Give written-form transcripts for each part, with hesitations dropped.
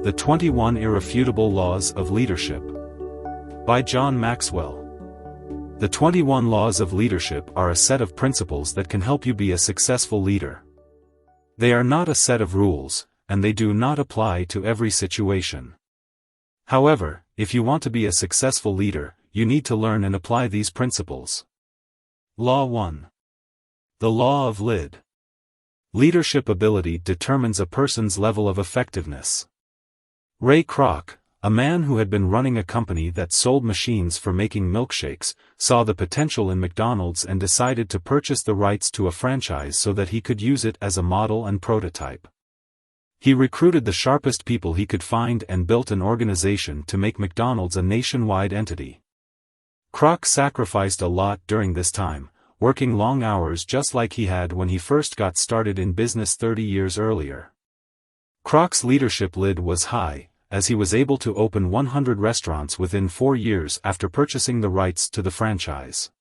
The 21 Irrefutable Laws of Leadership. By John Maxwell. The 21 Laws of Leadership are a set of principles that can help you be a successful leader. They are not a set of rules, and they do not apply to every situation. However, if you want to be a successful leader, you need to learn and apply these principles. Law 1. The Law of Lid. Leadership ability determines a person's level of effectiveness. Ray Kroc, a man who had been running a company that sold machines for making milkshakes, saw the potential in McDonald's and decided to purchase the rights to a franchise so that he could use it as a model and prototype. He recruited the sharpest people he could find and built an organization to make McDonald's a nationwide entity. Kroc sacrificed a lot during this time, working long hours just like he had when he first got started in business 30 years earlier. Kroc's leadership lid was high, as he was able to open 100 restaurants within 4 years after purchasing the rights to the franchise.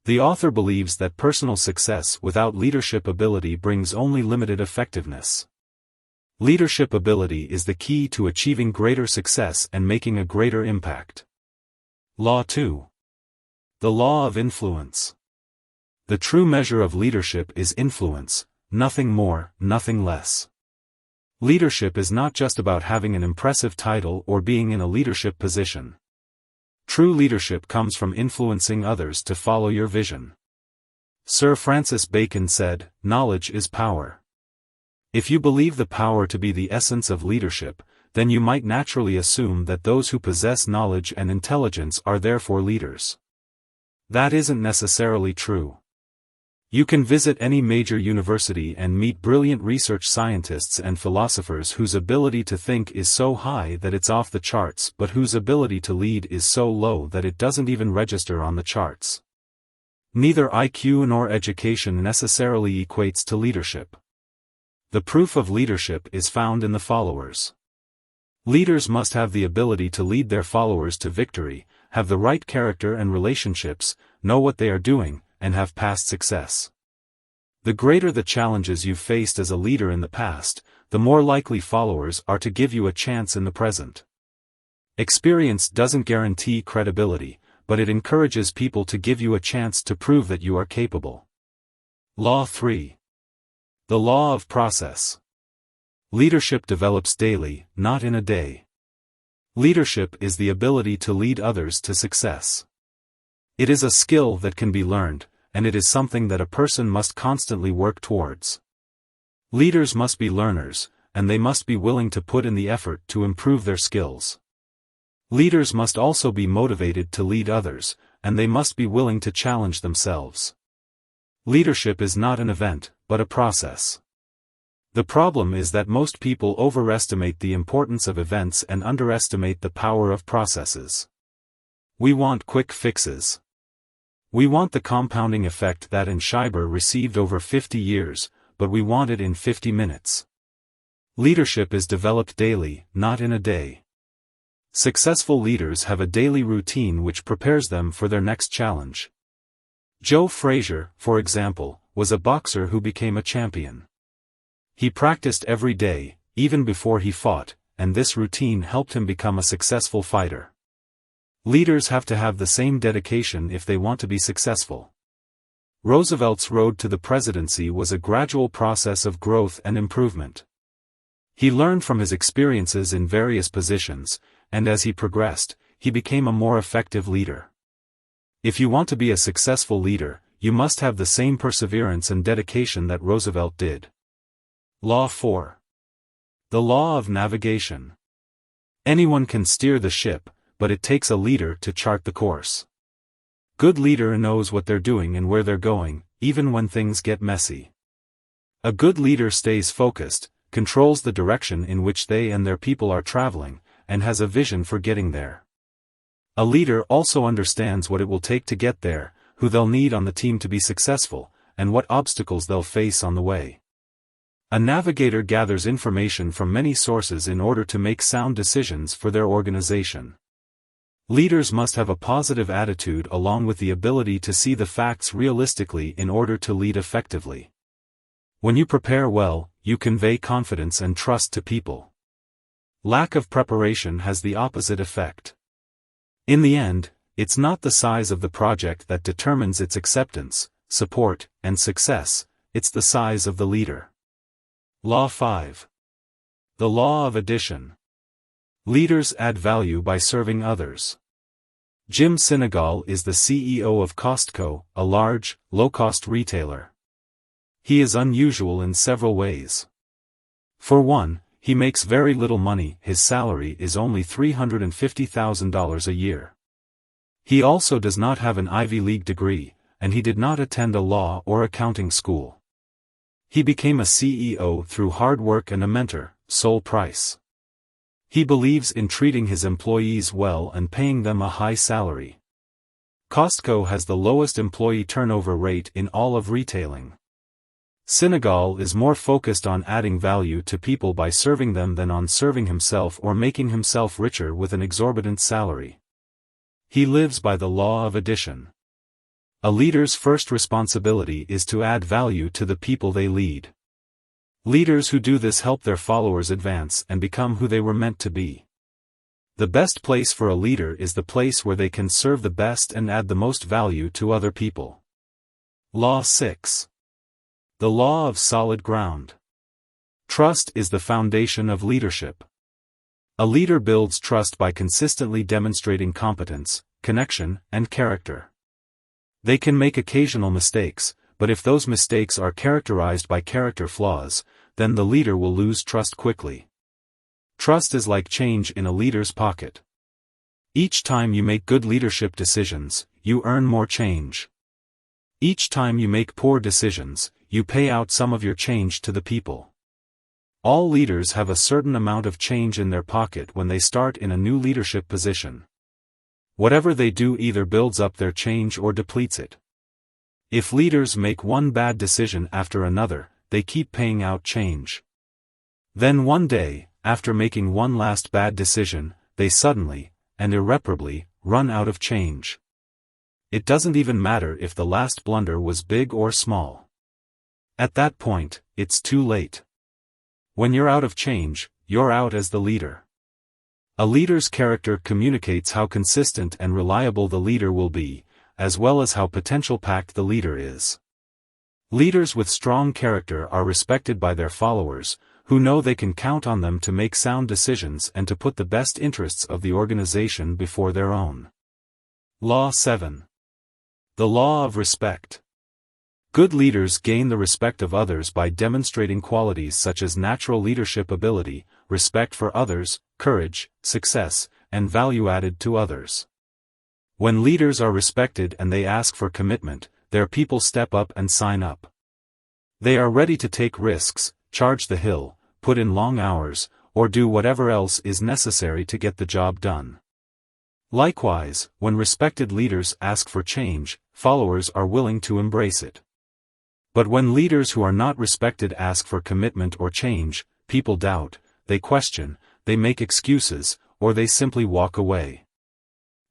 The author believes that personal success without leadership ability brings only limited effectiveness. Leadership ability is the key to achieving greater success and making a greater impact. Law 2. The Law of Influence. The true measure of leadership is influence, nothing more, nothing less. Leadership is not just about having an impressive title or being in a leadership position. True leadership comes from influencing others to follow your vision. Sir Francis Bacon said, "Knowledge is power." If you believe the power to be the essence of leadership, then you might naturally assume that those who possess knowledge and intelligence are therefore leaders. That isn't necessarily true. You can visit any major university and meet brilliant research scientists and philosophers whose ability to think is so high that it's off the charts but whose ability to lead is so low that it doesn't even register on the charts. Neither IQ nor education necessarily equates to leadership. The proof of leadership is found in the followers. Leaders must have the ability to lead their followers to victory, have the right character and relationships, know what they are doing, and have past success. The greater the challenges you've faced as a leader in the past, the more likely followers are to give you a chance in the present. Experience doesn't guarantee credibility, but it encourages people to give you a chance to prove that you are capable. Law 3. The Law of Process. Leadership develops daily, not in a day. Leadership is the ability to lead others to success. It is a skill that can be learned, and it is something that a person must constantly work towards. Leaders must be learners, and they must be willing to put in the effort to improve their skills. Leaders must also be motivated to lead others, and they must be willing to challenge themselves. Leadership is not an event, but a process. The problem is that most people overestimate the importance of events and underestimate the power of processes. We want quick fixes. We want the compounding effect that Schreiber received over 50 years, but we want it in 50 minutes. Leadership is developed daily, not in a day. Successful leaders have a daily routine which prepares them for their next challenge. Joe Frazier, for example, was a boxer who became a champion. He practiced every day, even before he fought, and this routine helped him become a successful fighter. Leaders have to have the same dedication if they want to be successful. Roosevelt's road to the presidency was a gradual process of growth and improvement. He learned from his experiences in various positions, and as he progressed, he became a more effective leader. If you want to be a successful leader, you must have the same perseverance and dedication that Roosevelt did. Law 4. The Law of Navigation. Anyone can steer the ship, but it takes a leader to chart the course. Good leader knows what they're doing and where they're going, even when things get messy. A good leader stays focused, controls the direction in which they and their people are traveling, and has a vision for getting there. A leader also understands what it will take to get there, who they'll need on the team to be successful, and what obstacles they'll face on the way. A navigator gathers information from many sources in order to make sound decisions for their organization. Leaders must have a positive attitude along with the ability to see the facts realistically in order to lead effectively. When you prepare well, you convey confidence and trust to people. Lack of preparation has the opposite effect. In the end, it's not the size of the project that determines its acceptance, support, and success, it's the size of the leader. Law 5. The Law of Addition. Leaders add value by serving others. Jim Sinegal is the CEO of Costco, a large, low-cost retailer. He is unusual in several ways. For one, he makes very little money. His salary is only $350,000 a year. He also does not have an Ivy League degree, and he did not attend a law or accounting school. He became a CEO through hard work and a mentor, Sol Price. He believes in treating his employees well and paying them a high salary. Costco has the lowest employee turnover rate in all of retailing. Sinegal is more focused on adding value to people by serving them than on serving himself or making himself richer with an exorbitant salary. He lives by the law of addition. A leader's first responsibility is to add value to the people they lead. Leaders who do this help their followers advance and become who they were meant to be. The best place for a leader is the place where they can serve the best and add the most value to other people. Law 6. The Law of Solid Ground. Trust is the foundation of leadership. A leader builds trust by consistently demonstrating competence, connection, and character. They can make occasional mistakes, but if those mistakes are characterized by character flaws, then the leader will lose trust quickly. Trust is like change in a leader's pocket. Each time you make good leadership decisions, you earn more change. Each time you make poor decisions, you pay out some of your change to the people. All leaders have a certain amount of change in their pocket when they start in a new leadership position. Whatever they do either builds up their change or depletes it. If leaders make one bad decision after another, they keep paying out change. Then one day, after making one last bad decision, they suddenly, and irreparably, run out of change. It doesn't even matter if the last blunder was big or small. At that point, it's too late. When you're out of change, you're out as the leader. A leader's character communicates how consistent and reliable the leader will be, as well as how potential-packed the leader is. Leaders with strong character are respected by their followers, who know they can count on them to make sound decisions and to put the best interests of the organization before their own. Law 7. The Law of Respect. Good leaders gain the respect of others by demonstrating qualities such as natural leadership ability, respect for others, courage, success, and value added to others. When leaders are respected and they ask for commitment, their people step up and sign up. They are ready to take risks, charge the hill, put in long hours, or do whatever else is necessary to get the job done. Likewise, when respected leaders ask for change, followers are willing to embrace it. But when leaders who are not respected ask for commitment or change, people doubt, they question, they make excuses, or they simply walk away.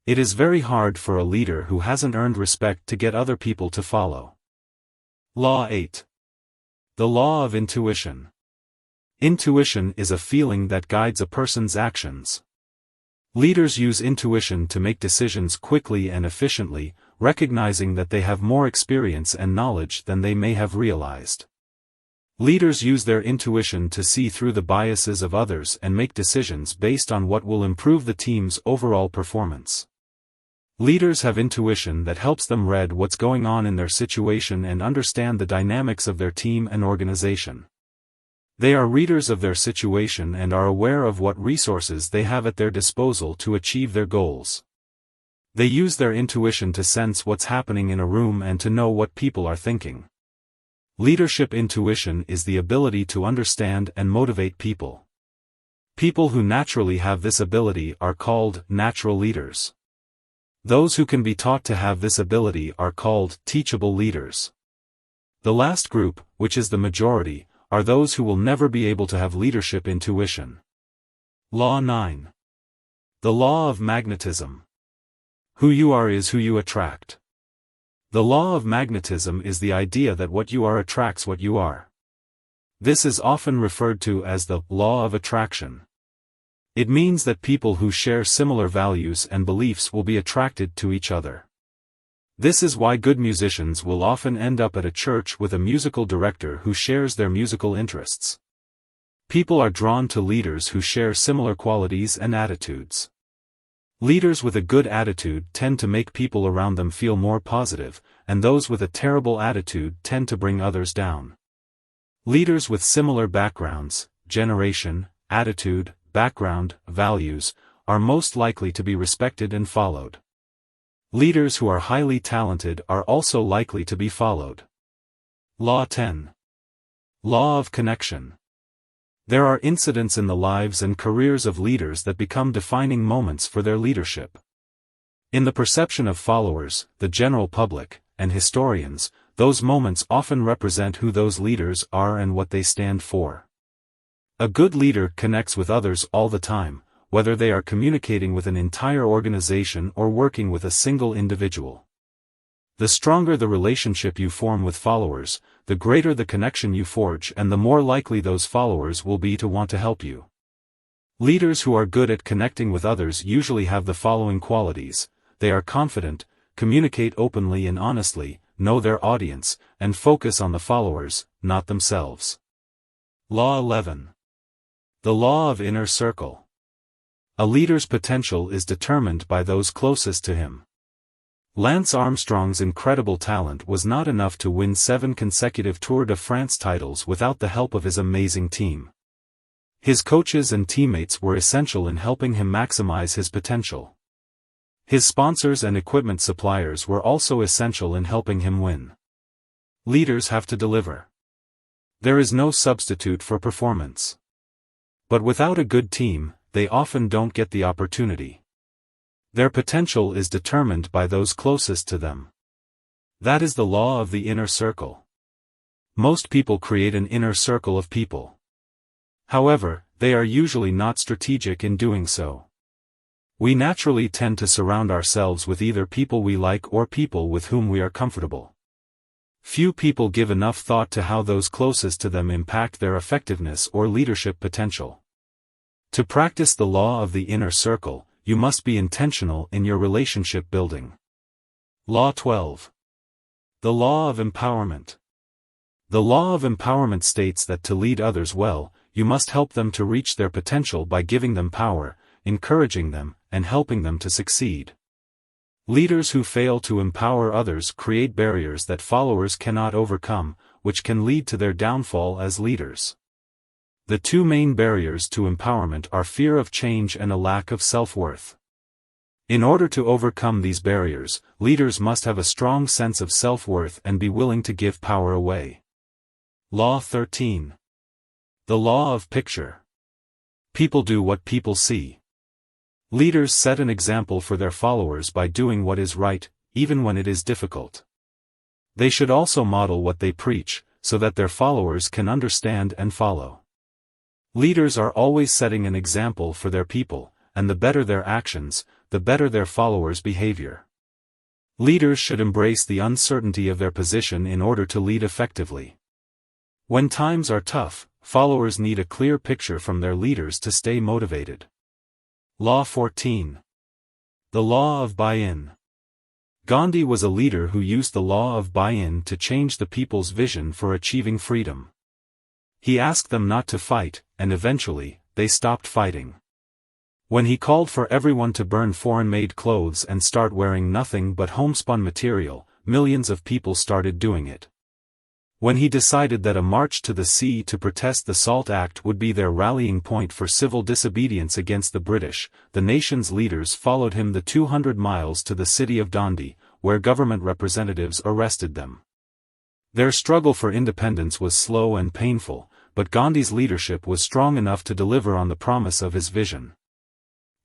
It is very hard for a leader who hasn't earned respect to get other people to follow. Law 8. The Law of Intuition. Intuition is a feeling that guides a person's actions. Leaders use intuition to make decisions quickly and efficiently, recognizing that they have more experience and knowledge than they may have realized. Leaders use their intuition to see through the biases of others and make decisions based on what will improve the team's overall performance. Leaders have intuition that helps them read what's going on in their situation and understand the dynamics of their team and organization. They are readers of their situation and are aware of what resources they have at their disposal to achieve their goals. They use their intuition to sense what's happening in a room and to know what people are thinking. Leadership intuition is the ability to understand and motivate people. People who naturally have this ability are called natural leaders. Those who can be taught to have this ability are called teachable leaders. The last group, which is the majority, are those who will never be able to have leadership intuition. Law 9. The Law of Magnetism. Who you are is who you attract. The law of magnetism is the idea that what you are attracts what you are. This is often referred to as the law of attraction. It means that people who share similar values and beliefs will be attracted to each other. This is why good musicians will often end up at a church with a musical director who shares their musical interests. People are drawn to leaders who share similar qualities and attitudes. Leaders with a good attitude tend to make people around them feel more positive, and those with a terrible attitude tend to bring others down. Leaders with similar backgrounds, generation, attitude, background, values, are most likely to be respected and followed. Leaders who are highly talented are also likely to be followed. Law 10. Law of Connection. There are incidents in the lives and careers of leaders that become defining moments for their leadership. In the perception of followers, the general public, and historians, those moments often represent who those leaders are and what they stand for. A good leader connects with others all the time, whether they are communicating with an entire organization or working with a single individual. The stronger the relationship you form with followers, the greater the connection you forge and the more likely those followers will be to want to help you. Leaders who are good at connecting with others usually have the following qualities: they are confident, communicate openly and honestly, know their audience, and focus on the followers, not themselves. Law 11. The Law of Inner Circle. A leader's potential is determined by those closest to him. Lance Armstrong's incredible talent was not enough to win 7 consecutive Tour de France titles without the help of his amazing team. His coaches and teammates were essential in helping him maximize his potential. His sponsors and equipment suppliers were also essential in helping him win. Leaders have to deliver. There is no substitute for performance. But without a good team, they often don't get the opportunity. Their potential is determined by those closest to them. That is the law of the inner circle. Most people create an inner circle of people. However, they are usually not strategic in doing so. We naturally tend to surround ourselves with either people we like or people with whom we are comfortable. Few people give enough thought to how those closest to them impact their effectiveness or leadership potential. To practice the law of the inner circle, you must be intentional in your relationship building. Law 12. The Law of Empowerment. The Law of Empowerment states that to lead others well, you must help them to reach their potential by giving them power, encouraging them, and helping them to succeed. Leaders who fail to empower others create barriers that followers cannot overcome, which can lead to their downfall as leaders. The two main barriers to empowerment are fear of change and a lack of self-worth. In order to overcome these barriers, leaders must have a strong sense of self-worth and be willing to give power away. Law 13. The Law of Picture. People do what people see. Leaders set an example for their followers by doing what is right, even when it is difficult. They should also model what they preach, so that their followers can understand and follow. Leaders are always setting an example for their people, and the better their actions, the better their followers' behavior. Leaders should embrace the uncertainty of their position in order to lead effectively. When times are tough, followers need a clear picture from their leaders to stay motivated. Law 14. The Law of Buy-in. Gandhi was a leader who used the law of buy-in to change the people's vision for achieving freedom. He asked them not to fight, and eventually, they stopped fighting. When he called for everyone to burn foreign-made clothes and start wearing nothing but homespun material, millions of people started doing it. When he decided that a march to the sea to protest the SALT Act would be their rallying point for civil disobedience against the British, the nation's leaders followed him the 200 miles to the city of Dandi, where government representatives arrested them. Their struggle for independence was slow and painful, but Gandhi's leadership was strong enough to deliver on the promise of his vision.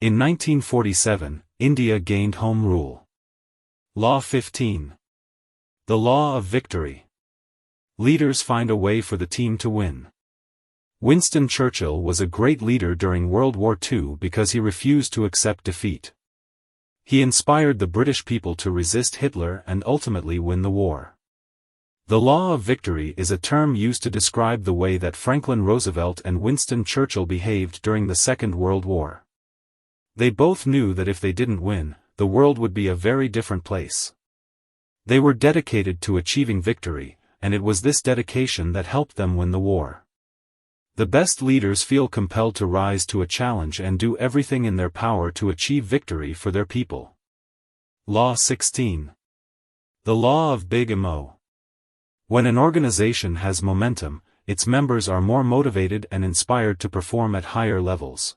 In 1947, India gained home rule. Law 15. The Law of Victory. Leaders find a way for the team to win. Winston Churchill was a great leader during World War II because he refused to accept defeat. He inspired the British people to resist Hitler and ultimately win the war. The law of victory is a term used to describe the way that Franklin Roosevelt and Winston Churchill behaved during the Second World War. They both knew that if they didn't win, the world would be a very different place. They were dedicated to achieving victory, and it was this dedication that helped them win the war. The best leaders feel compelled to rise to a challenge and do everything in their power to achieve victory for their people. Law 16. The Law of Bigamo. When an organization has momentum, its members are more motivated and inspired to perform at higher levels.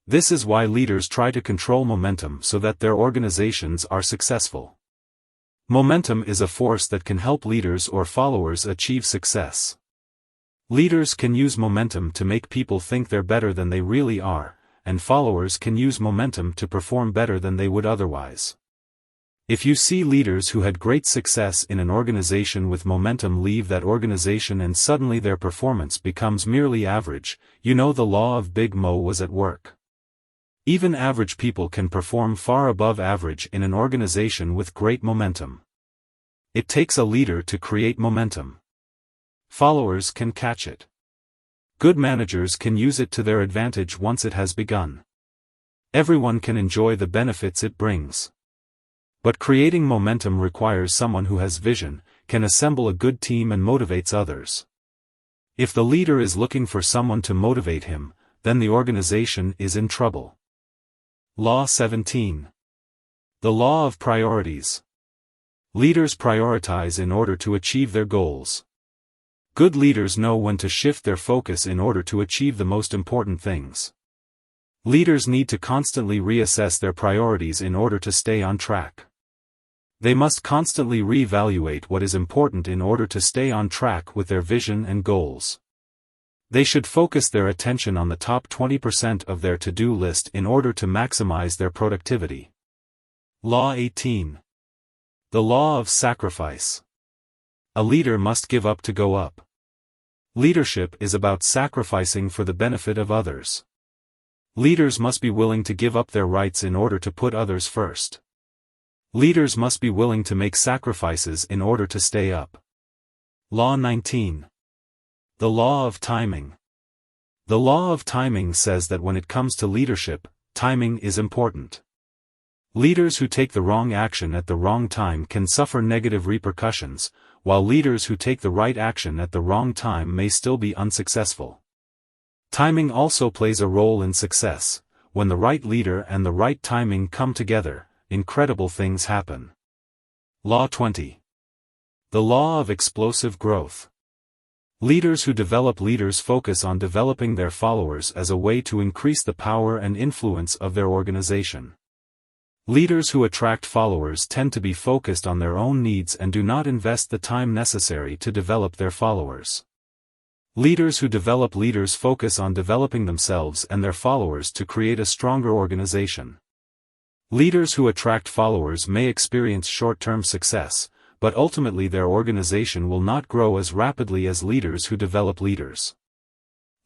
This is why leaders try to control momentum so that their organizations are successful. Momentum is a force that can help leaders or followers achieve success. Leaders can use momentum to make people think they're better than they really are, and followers can use momentum to perform better than they would otherwise. If you see leaders who had great success in an organization with momentum leave that organization and suddenly their performance becomes merely average, you know the law of Bigamo was at work. Even average people can perform far above average in an organization with great momentum. It takes a leader to create momentum. Followers can catch it. Good managers can use it to their advantage once it has begun. Everyone can enjoy the benefits it brings. But creating momentum requires someone who has vision, can assemble a good team and motivates others. If the leader is looking for someone to motivate him, then the organization is in trouble. Law 17. The Law of Priorities. Leaders prioritize in order to achieve their goals. Good leaders know when to shift their focus in order to achieve the most important things. Leaders need to constantly reassess their priorities in order to stay on track. They must constantly reevaluate what is important in order to stay on track with their vision and goals. They should focus their attention on the top 20% of their to-do list in order to maximize their productivity. Law 18. The Law of Sacrifice. A leader must give up to go up. Leadership is about sacrificing for the benefit of others. Leaders must be willing to give up their rights in order to put others first. Leaders must be willing to make sacrifices in order to stay up. Law 19. The Law of Timing. The law of timing says that when it comes to leadership, timing is important. Leaders who take the wrong action at the wrong time can suffer negative repercussions, while leaders who take the right action at the wrong time may still be unsuccessful. Timing also plays a role in success. When the right leader and the right timing come together, incredible things happen. Law 20. The Law of Explosive Growth. Leaders who develop leaders focus on developing their followers as a way to increase the power and influence of their organization. Leaders who attract followers tend to be focused on their own needs and do not invest the time necessary to develop their followers. Leaders who develop leaders focus on developing themselves and their followers to create a stronger organization. Leaders who attract followers may experience short-term success, but ultimately their organization will not grow as rapidly as leaders who develop leaders.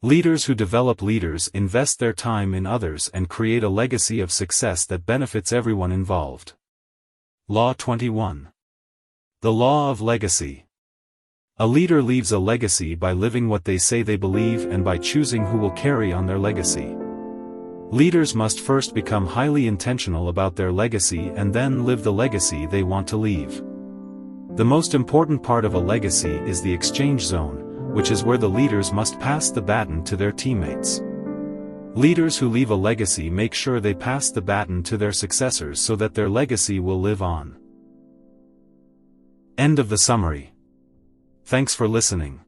Leaders who develop leaders invest their time in others and create a legacy of success that benefits everyone involved. Law 21. The Law of Legacy. A leader leaves a legacy by living what they say they believe and by choosing who will carry on their legacy. Leaders must first become highly intentional about their legacy and then live the legacy they want to leave. The most important part of a legacy is the exchange zone, which is where the leaders must pass the baton to their teammates. Leaders who leave a legacy make sure they pass the baton to their successors so that their legacy will live on. End of the summary. Thanks for listening.